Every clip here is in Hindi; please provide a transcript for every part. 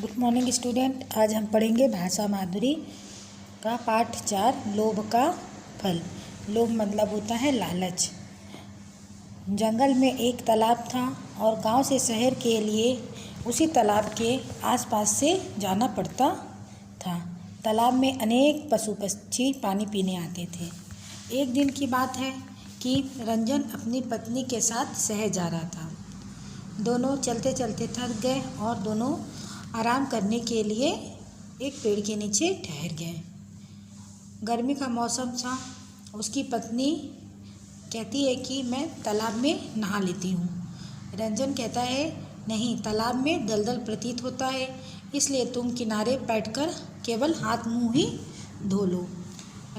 Good morning student. आज हम पढ़ेंगे भाषा माधुरी का पाठ 4 लोभ का फल। लोभ मतलब होता है लालच। जंगल में एक तालाब था और गांव से शहर के लिए उसी तालाब के आसपास से जाना पड़ता था। तालाब में अनेक पशु पक्षी पानी पीने आते थे। एक दिन की बात है कि रंजन अपनी पत्नी के साथ शहर जा रहा था। दोनों चलते चलते थक गए और दोनों आराम करने के लिए एक पेड़ के नीचे ठहर गए। गर्मी का मौसम था। उसकी पत्नी कहती है कि मैं तालाब में नहा लेती हूँ। रंजन कहता है नहीं, तालाब में दलदल प्रतीत होता है, इसलिए तुम किनारे बैठकर केवल हाथ मुंह ही धो लो।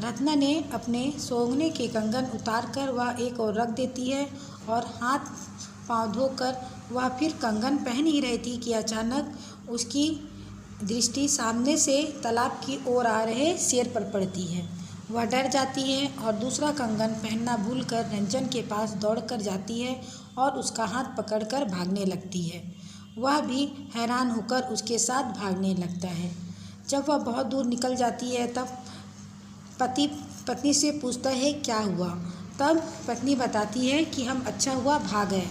रत्ना ने अपने सोंगने के कंगन उतार कर वह एक और रख देती है और हाथ पाँव धोकर वह फिर कंगन पहन ही रही थी कि अचानक उसकी दृष्टि सामने से तालाब की ओर आ रहे शेर पर पड़ती है। वह डर जाती है और दूसरा कंगन पहनना भूलकर रंजन के पास दौड़कर जाती है और उसका हाथ पकड़कर भागने लगती है। वह भी हैरान होकर उसके साथ भागने लगता है। जब वह बहुत दूर निकल जाती है तब पति पत्नी से पूछता है क्या हुआ। तब पत्नी बताती है कि हम अच्छा हुआ भाग गए,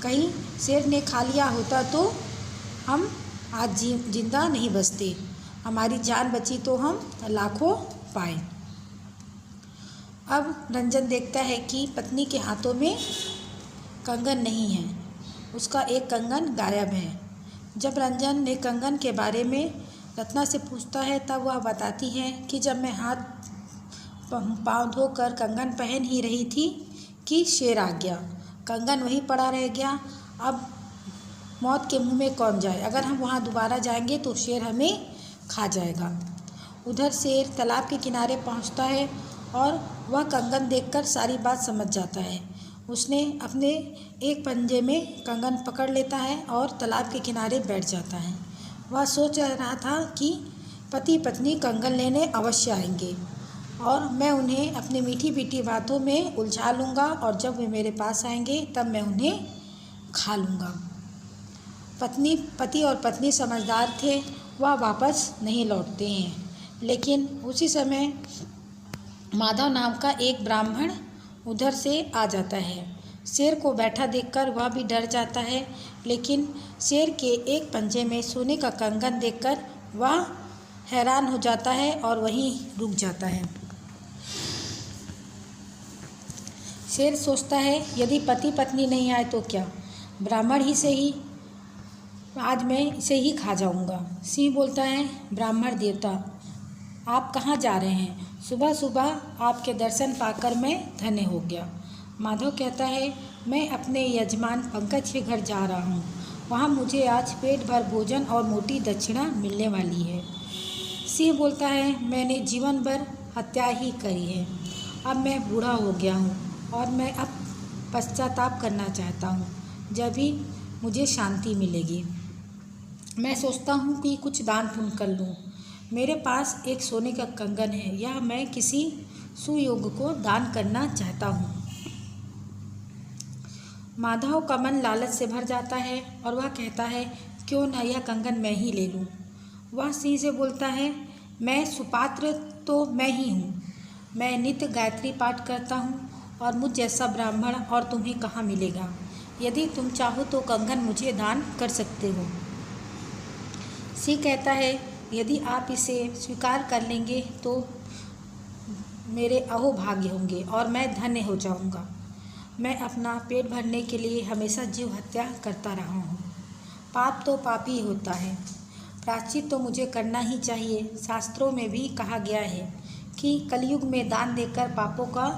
कहीं शेर ने खा लिया होता तो हम आज जिंदा नहीं बचते। हमारी जान बची तो हम लाखों पाए। अब रंजन देखता है कि पत्नी के हाथों में कंगन नहीं है, उसका एक कंगन गायब है। जब रंजन ने कंगन के बारे में रत्ना से पूछता है तब वह बताती है कि जब मैं हाथ पाँव धोकर कंगन पहन ही रही थी कि शेर आ गया। कंगन वहीं पड़ा रह गया। अब मौत के मुंह में कौन जाए, अगर हम वहाँ दोबारा जाएंगे तो शेर हमें खा जाएगा। उधर शेर तालाब के किनारे पहुँचता है और वह कंगन देखकर सारी बात समझ जाता है। उसने अपने एक पंजे में कंगन पकड़ लेता है और तालाब के किनारे बैठ जाता है। वह सोच रहा था कि पति पत्नी कंगन लेने अवश्य आएंगे और मैं उन्हें अपनी मीठी मीठी बातों में उलझा लूँगा और जब वे मेरे पास आएंगे तब मैं उन्हें खा लूँगा। पति और पत्नी समझदार थे, वह वापस नहीं लौटते हैं। लेकिन उसी समय माधव नाम का एक ब्राह्मण उधर से आ जाता है। शेर को बैठा देखकर वह भी डर जाता है, लेकिन शेर के एक पंजे में सोने का कंगन देखकर वह हैरान हो जाता है और वहीं रुक जाता है। शेर सोचता है यदि पति पत्नी नहीं आए तो क्या, ब्राह्मण ही से ही, आज मैं इसे ही खा जाऊंगा। सिंह बोलता है ब्राह्मण देवता, आप कहाँ जा रहे हैं? सुबह सुबह आपके दर्शन पाकर मैं धन्य हो गया। माधव कहता है मैं अपने यजमान पंकज के घर जा रहा हूँ, वहाँ मुझे आज पेट भर भोजन और मोटी दक्षिणा मिलने वाली है। सिंह बोलता है मैंने जीवन भर हत्या ही करी है, अब मैं बूढ़ा हो गया हूँ और मैं अब पश्चाताप करना चाहता हूँ, जब भी मुझे शांति मिलेगी। मैं सोचता हूँ कि कुछ दान पुण्य कर लूँ। मेरे पास एक सोने का कंगन है, यह मैं किसी सुयोग्य को दान करना चाहता हूँ। माधव का मन लालच से भर जाता है और वह कहता है क्यों न यह कंगन मैं ही ले लूँ। वह सिंह से बोलता है मैं सुपात्र तो मैं ही हूँ, मैं नित्य गायत्री पाठ करता हूँ और मुझ जैसा ब्राह्मण और तुम्हें कहाँ मिलेगा। यदि तुम चाहो तो कंगन मुझे दान कर सकते हो। सिंह कहता है यदि आप इसे स्वीकार कर लेंगे तो मेरे अहोभाग्य होंगे और मैं धन्य हो जाऊंगा। मैं अपना पेट भरने के लिए हमेशा जीव हत्या करता रहा हूँ। पाप तो पाप ही होता है, प्रायश्चित तो मुझे करना ही चाहिए। शास्त्रों में भी कहा गया है कि कलयुग में दान देकर पापों का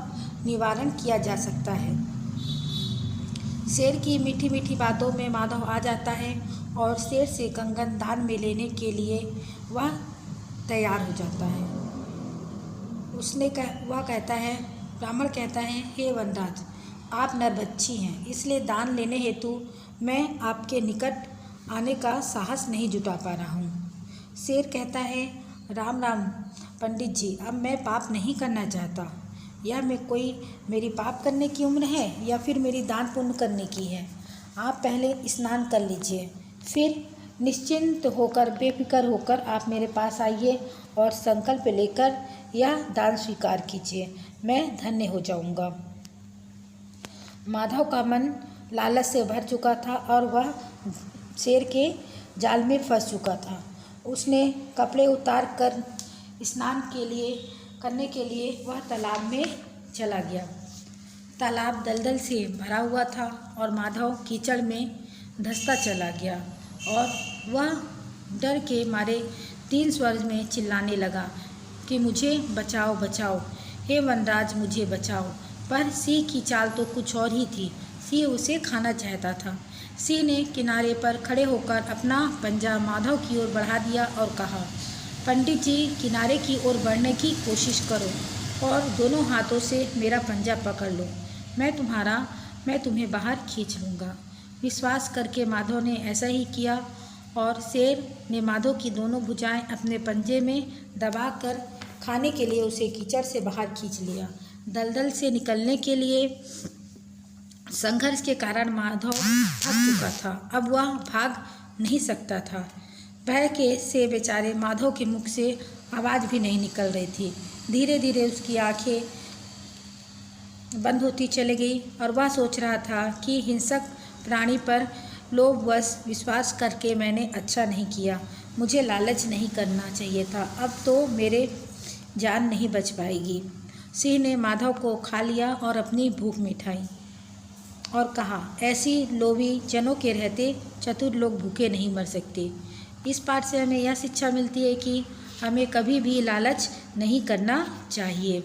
निवारण किया जा सकता है। शेर की मीठी मीठी बातों में माधव आ जाता है और शेर से कंगन दान में लेने के लिए वह तैयार हो जाता है। वह कहता है, ब्राह्मण कहता है हे वनराज, आप नरभक्षी हैं, इसलिए दान लेने हेतु मैं आपके निकट आने का साहस नहीं जुटा पा रहा हूँ। शेर कहता है राम राम पंडित जी, अब मैं पाप नहीं करना चाहता। यह मेरी पाप करने की उम्र है या फिर मेरी दान पुण्य करने की है। आप पहले स्नान कर लीजिए, फिर निश्चिंत होकर, बेफिक्र होकर आप मेरे पास आइए और संकल्प लेकर यह दान स्वीकार कीजिए। मैं धन्य हो जाऊंगा। माधव का मन लालच से भर चुका था और वह शेर के जाल में फंस चुका था। उसने कपड़े उतार कर स्नान करने के लिए वह तालाब में चला गया। तालाब दलदल से भरा हुआ था और माधव कीचड़ में धंसता चला गया और वह डर के मारे 3 स्वर में चिल्लाने लगा कि मुझे बचाओ बचाओ, हे वनराज मुझे बचाओ। पर सिंह की चाल तो कुछ और ही थी। सिंह उसे खाना चाहता था। सिंह ने किनारे पर खड़े होकर अपना पंजा माधव की ओर बढ़ा दिया और कहा, पंडित जी, किनारे की ओर बढ़ने की कोशिश करो और दोनों हाथों से मेरा पंजा पकड़ लो। मैं तुम्हें बाहर खींच लूँगा। विश्वास करके माधव ने ऐसा ही किया और शेर ने माधव की दोनों भुजाएं अपने पंजे में दबाकर खाने के लिए उसे कीचड़ से बाहर खींच लिया। दलदल से निकलने के लिए संघर्ष के कारण माधव थक चुका था। अब वह भाग नहीं सकता था। भय से बेचारे माधव के मुख से आवाज़ भी नहीं निकल रही थी। धीरे धीरे उसकी आंखें बंद होती चली गई और वह सोच रहा था कि हिंसक प्राणी पर लोभवश विश्वास करके मैंने अच्छा नहीं किया। मुझे लालच नहीं करना चाहिए था। अब तो मेरे जान नहीं बच पाएगी। सिंह ने माधव को खा लिया और अपनी भूख मिटाई और कहा, ऐसी लोभी जनों के रहते चतुर लोग भूखे नहीं मर सकते। इस पाठ से हमें यह शिक्षा मिलती है कि हमें कभी भी लालच नहीं करना चाहिए।